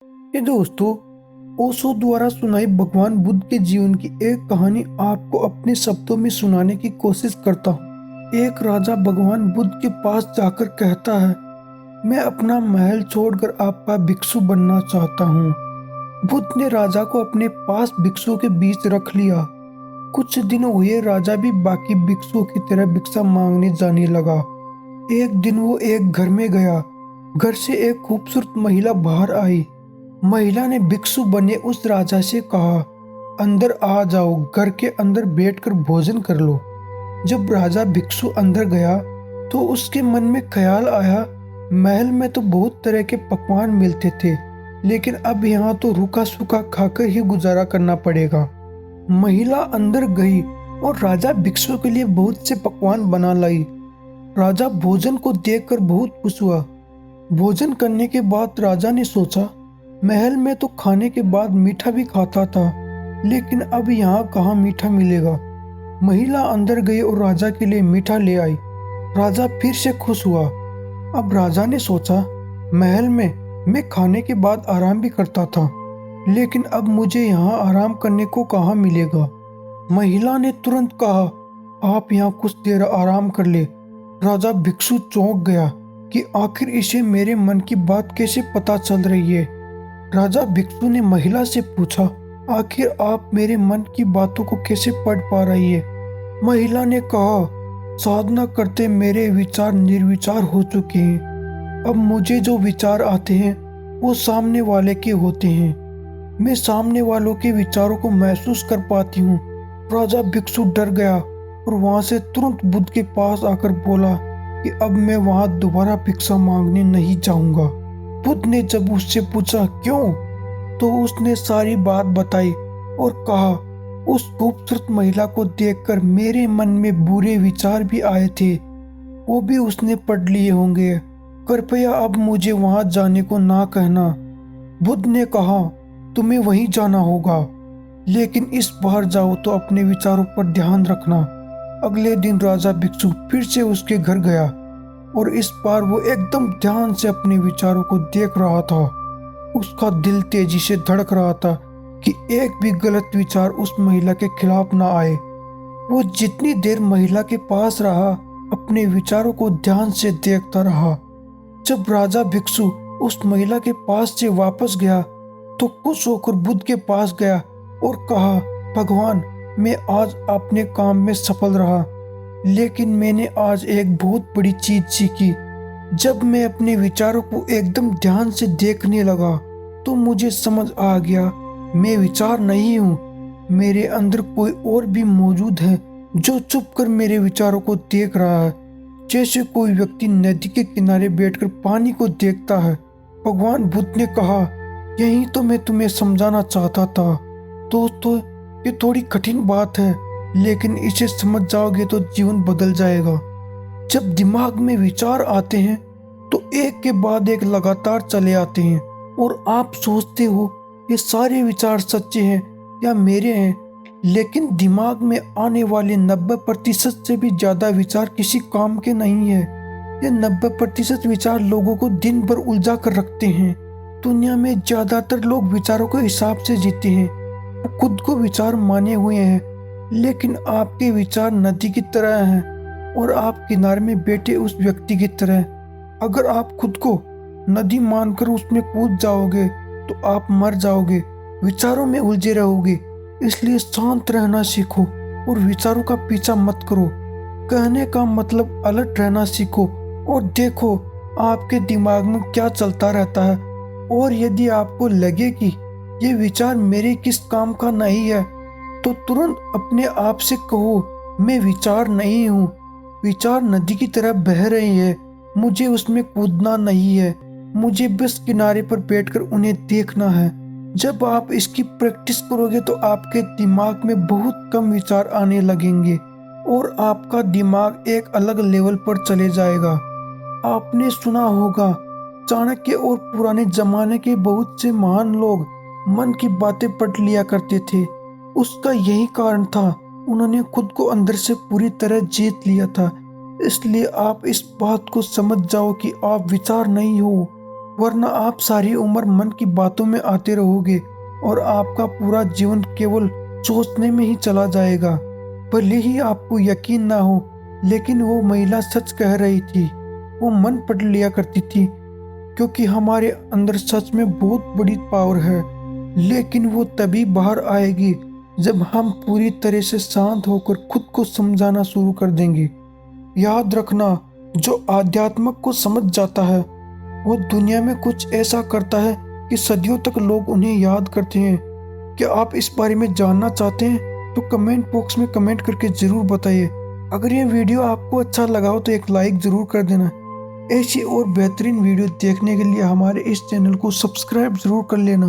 ये दोस्तों, ओशो द्वारा सुनाई भगवान बुद्ध के जीवन की एक कहानी आपको अपने शब्दों में सुनाने की कोशिश करता हूँ। एक राजा भगवान बुद्ध के पास जाकर कहता है, मैं अपना महल छोड़कर आपका भिक्षु बनना चाहता हूँ। बुद्ध ने राजा को अपने पास भिक्षुओं के बीच रख लिया। कुछ दिन हुए, राजा भी बाकी भिक्षुओं की तरह भिक्षा मांगने जाने लगा। एक दिन वो एक घर में गया। घर से एक खूबसूरत महिला बाहर आई। महिला ने भिक्षु बने उस राजा से कहा, अंदर आ जाओ, घर के अंदर बैठकर भोजन कर लो। जब राजा भिक्षु अंदर गया तो उसके मन में ख्याल आया, महल में तो बहुत तरह के पकवान मिलते थे, लेकिन अब यहाँ तो रूखा सूखा खाकर ही गुजारा करना पड़ेगा। महिला अंदर गई और राजा भिक्षु के लिए बहुत से पकवान बना लाई। राजा भोजन को देखकर बहुत खुश हुआ। भोजन करने के बाद राजा ने सोचा, महल में तो खाने के बाद मीठा भी खाता था, लेकिन अब यहाँ कहाँ मीठा मिलेगा। महिला अंदर गई और राजा के लिए मीठा ले आई। राजा फिर से खुश हुआ। अब राजा ने सोचा, महल में मैं खाने के बाद आराम भी करता था, लेकिन अब मुझे यहाँ आराम करने को कहाँ मिलेगा। महिला ने तुरंत कहा, आप यहाँ कुछ देर आराम कर ले। राजा भिक्षु चौंक गया कि आखिर इसे मेरे मन की बात कैसे पता चल रही है। राजा भिक्षु ने महिला से पूछा, आखिर आप मेरे मन की बातों को कैसे पढ़ पा रही है। महिला ने कहा, साधना करते मेरे विचार निर्विचार हो चुके हैं। अब मुझे जो विचार आते हैं वो सामने वाले के होते हैं। मैं सामने वालों के विचारों को महसूस कर पाती हूँ। राजा भिक्षु डर गया और वहां से तुरंत बुद्ध के पास आकर बोला कि अब मैं वहां दोबारा भिक्षा मांगने नहीं जाऊंगा। बुद्ध ने जब उससे पूछा क्यों, तो उसने सारी बात बताई और कहा, उस खूबसूरत महिला को देखकर मेरे मन में बुरे विचार भी आए थे, वो भी उसने पढ़ लिए होंगे। कृपया अब मुझे वहां जाने को ना कहना। बुद्ध ने कहा, तुम्हें वहीं जाना होगा, लेकिन इस बार जाओ तो अपने विचारों पर ध्यान रखना। अगले दिन राजा भिक्षु फिर से उसके घर गया और इस बार वो एकदम ध्यान से अपने विचारों को देख रहा था। उसका दिल तेजी से धड़क रहा था कि एक भी गलत विचार उस महिला के खिलाफ ना आए। वो जितनी देर महिला के पास रहा, अपने विचारों को ध्यान से देखता रहा। जब राजा भिक्षु उस महिला के पास से वापस गया तो खुश होकर बुद्ध के पास गया और कहा, भगवान, मैं आज अपने काम में सफल रहा, लेकिन मैंने आज एक बहुत बड़ी चीज सीखी। जब मैं अपने विचारों को एकदम ध्यान से देखने लगा तो मुझे समझ आ गया, मैं विचार नहीं हूँ। मेरे अंदर कोई और भी मौजूद है जो चुप कर मेरे विचारों को देख रहा है, जैसे कोई व्यक्ति नदी के किनारे बैठकर पानी को देखता है। भगवान बुद्ध ने कहा, यही तो मैं तुम्हें समझाना चाहता था। दोस्तों, ये थोड़ी कठिन बात है, लेकिन इसे समझ जाओगे तो जीवन बदल जाएगा। जब दिमाग में विचार आते हैं तो एक के बाद एक लगातार चले आते हैं और आप सोचते हो ये सारे विचार सच्चे हैं या मेरे हैं, लेकिन दिमाग में आने वाले 90% से भी ज्यादा विचार किसी काम के नहीं है। ये 90% विचार लोगों को दिन भर उलझा कर रखते हैं। दुनिया में ज्यादातर लोग विचारों के हिसाब से जीते हैं। वो खुद को विचार माने हुए हैं, लेकिन आपके विचार नदी की तरह हैं और आप किनारे में बैठे उस व्यक्ति की तरह। अगर आप खुद को नदी मानकर उसमें कूद जाओगे तो आप मर जाओगे, विचारों में उलझे रहोगे। इसलिए शांत रहना सीखो और विचारों का पीछा मत करो। कहने का मतलब अलर्ट रहना सीखो और देखो आपके दिमाग में क्या चलता रहता है। और यदि आपको लगे कि ये विचार मेरे किस काम का नहीं है, तो तुरंत अपने आप से कहो, मैं विचार नहीं हूँ। विचार नदी की तरह बह रही है, मुझे उसमें कूदना नहीं है, मुझे बस किनारे पर बैठकर उन्हें देखना है। जब आप इसकी प्रैक्टिस करोगे तो आपके दिमाग में बहुत कम विचार आने लगेंगे और आपका दिमाग एक अलग लेवल पर चले जाएगा। आपने सुना होगा, चाणक्य और पुराने जमाने के बहुत से महान लोग मन की बातें पढ़ लिया करते थे। उसका यही कारण था, उन्होंने खुद को अंदर से पूरी तरह जीत लिया था। इसलिए आप इस बात को समझ जाओ कि आप विचार नहीं हो, वरना आप सारी उम्र मन की बातों में आते रहोगे और आपका पूरा जीवन केवल सोचने में ही चला जाएगा। भले ही आपको यकीन ना हो, लेकिन वो महिला सच कह रही थी। वो मन पढ़ लिया करती थी, क्योंकि हमारे अंदर सच में बहुत बड़ी पावर है, लेकिन वो तभी बाहर आएगी जब हम पूरी तरह से शांत होकर खुद को समझाना शुरू कर देंगे। याद रखना, जो आध्यात्म को समझ जाता है वो दुनिया में कुछ ऐसा करता है कि सदियों तक लोग उन्हें याद करते हैं। क्या आप इस बारे में जानना चाहते हैं? तो कमेंट बॉक्स में कमेंट करके ज़रूर बताइए। अगर ये वीडियो आपको अच्छा लगा हो तो एक लाइक ज़रूर कर देना। ऐसी और बेहतरीन वीडियो देखने के लिए हमारे इस चैनल को सब्सक्राइब ज़रूर कर लेना।